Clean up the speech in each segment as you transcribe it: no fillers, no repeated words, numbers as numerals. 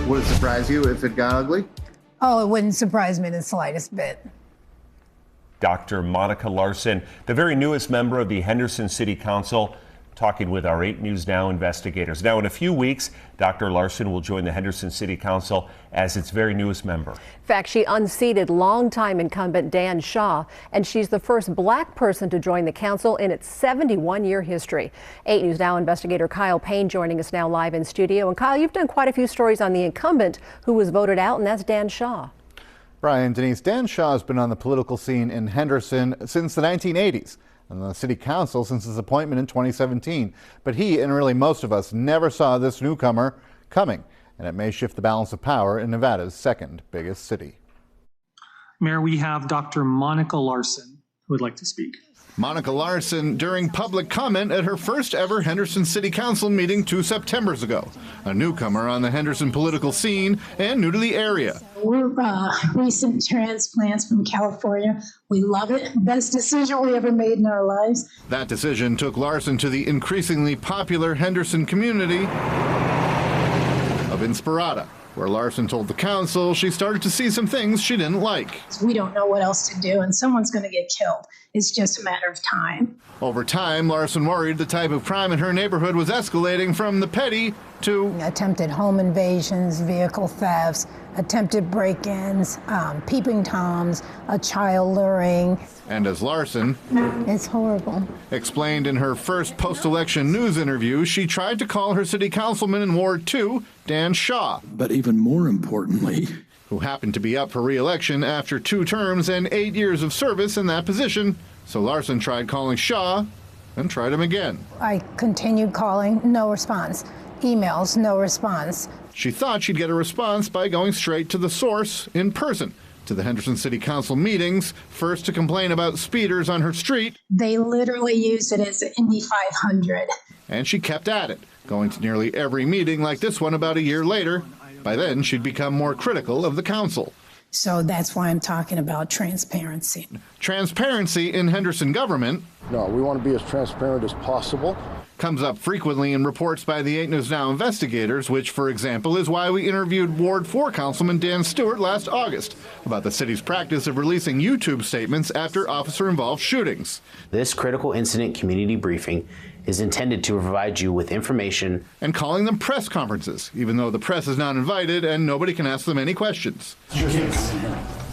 Would it surprise you if it got ugly? Oh, it wouldn't surprise me the slightest bit. Dr. Monica Larson, the very newest member of the Henderson City Council, talking with our 8 News Now investigators. Now, in a few weeks, Dr. Larson will join the Henderson City Council as its very newest member. In fact, she unseated longtime incumbent Dan Shaw, and she's the first black person to join the council in its 71-year history. 8 News Now investigator Kyle Payne joining us now live in studio. And Kyle, you've done quite a few stories on the incumbent who was voted out, and that's Dan Shaw. Brian, Denise, Dan Shaw has been on the political scene in Henderson since the 1980s. And the city council since his appointment in 2017. But he, and really most of us, never saw this newcomer coming. And it may shift the balance of power in Nevada's second biggest city. Mayor, we have Dr. Monica Larson who would like to speak. Monica Larson during public comment at her first ever Henderson City Council meeting 2 Septembers ago. A newcomer on the Henderson political scene and new to the area. We're recent transplants from California. We love it. Best decision we ever made in our lives. That decision took Larson to the increasingly popular Henderson community of Inspirada, where Larson told the council she started to see some things she didn't like. We don't know what else to do, and someone's going to get killed. It's just a matter of time. Over time, Larson worried the type of crime in her neighborhood was escalating from the petty to attempted home invasions, vehicle thefts, attempted break-ins, peeping toms, a child luring. And as Larson, it's horrible, explained in her first post-election news interview, she tried to call her city councilman in Ward 2, Dan Shaw. But even more importantly, who happened to be up for re-election after 2 terms and 8 years of service in that position. So Larson tried calling Shaw and tried him again. I continued calling, no response. Emails, no response. She thought she'd get a response by going straight to the source in person, to the Henderson City Council meetings, first to complain about speeders on her street. They literally used it as an Indy 500. And she kept at it, going to nearly every meeting like this one about a year later. By then, she'd become more critical of the council. So that's why I'm talking about transparency. Transparency in Henderson government. No, we want to be as transparent as possible. Comes up frequently in reports by the 8 News Now investigators, which, for example, is why we interviewed Ward 4 Councilman Dan Stewart last August about the city's practice of releasing YouTube statements after officer-involved shootings. This critical incident community briefing is intended to provide you with information. And calling them press conferences, even though the press is not invited and nobody can ask them any questions.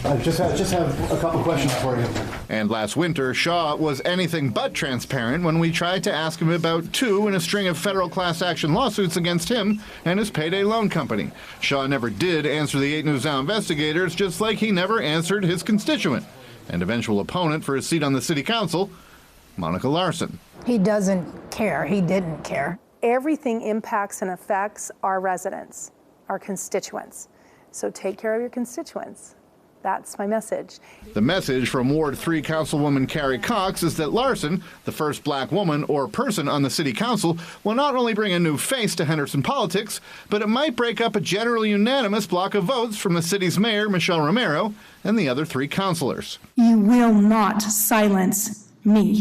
I just have a couple questions for you. And last winter, Shaw was anything but transparent when we tried to ask him about 2 in a string of federal class action lawsuits against him and his payday loan company. Shaw never did answer the 8 News Now investigators, just like he never answered his constituent and eventual opponent for his seat on the city council, Monica Larson. He doesn't care. He didn't care. Everything impacts and affects our residents, our constituents. So take care of your constituents. That's my message. The message from Ward 3 Councilwoman Carrie Cox is that Larson, the first black woman or person on the city council, will not only bring a new face to Henderson politics, but it might break up a generally unanimous block of votes from the city's mayor, Michelle Romero, and the other 3 councilors. You will not silence me.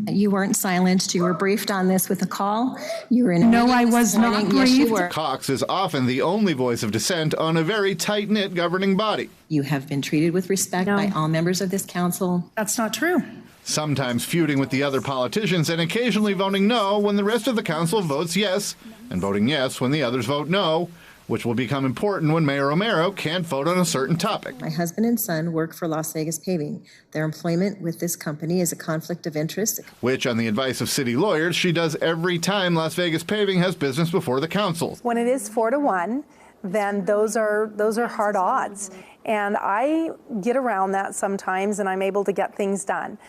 You weren't silenced. You were briefed on this with a call. You were in a No, meeting I this was morning. not Yes, you briefed. were. Cox is often the only voice of dissent on a very tight-knit governing body. You have been treated with respect by all members of this council. That's not true. Sometimes feuding with the other politicians and occasionally voting no when the rest of the council votes yes, and voting yes when the others vote no, which will become important when Mayor Romero can't vote on a certain topic. My husband and son work for Las Vegas Paving. Their employment with this company is a conflict of interest. Which, on the advice of city lawyers, she does every time Las Vegas Paving has business before the council. When it is 4-1, then those are hard odds. And I get around that sometimes and I'm able to get things done.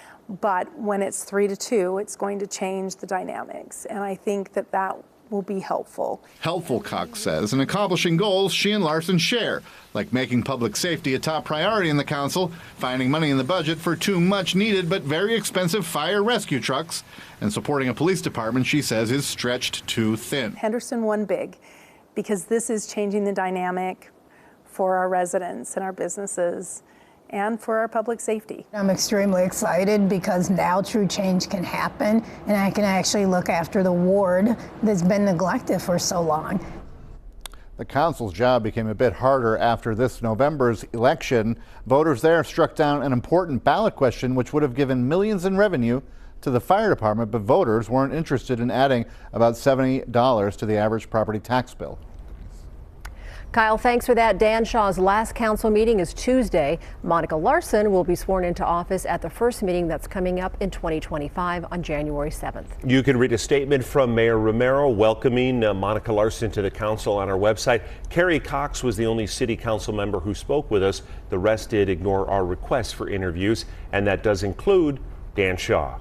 But when it's 3-2, it's going to change the dynamics. And I think that will be helpful. Helpful, Cox says, in accomplishing goals she and Larson share, like making public safety a top priority in the council, finding money in the budget for 2 much-needed but very expensive fire rescue trucks, and supporting a police department she says is stretched too thin. Henderson won big because this is changing the dynamic for our residents and our businesses and for our public safety. I'm extremely excited because now true change can happen and I can actually look after the ward that's been neglected for so long. The council's job became a bit harder after this November's election. Voters there struck down an important ballot question which would have given millions in revenue to the fire department, but voters weren't interested in adding about $70 to the average property tax bill. Kyle, thanks for that. Dan Shaw's last council meeting is Tuesday. Monica Larson will be sworn into office at the first meeting that's coming up in 2025 on January 7th. You can read a statement from Mayor Romero welcoming Monica Larson to the council on our website. Carrie Cox was the only city council member who spoke with us. The rest did ignore our request for interviews, and that does include Dan Shaw.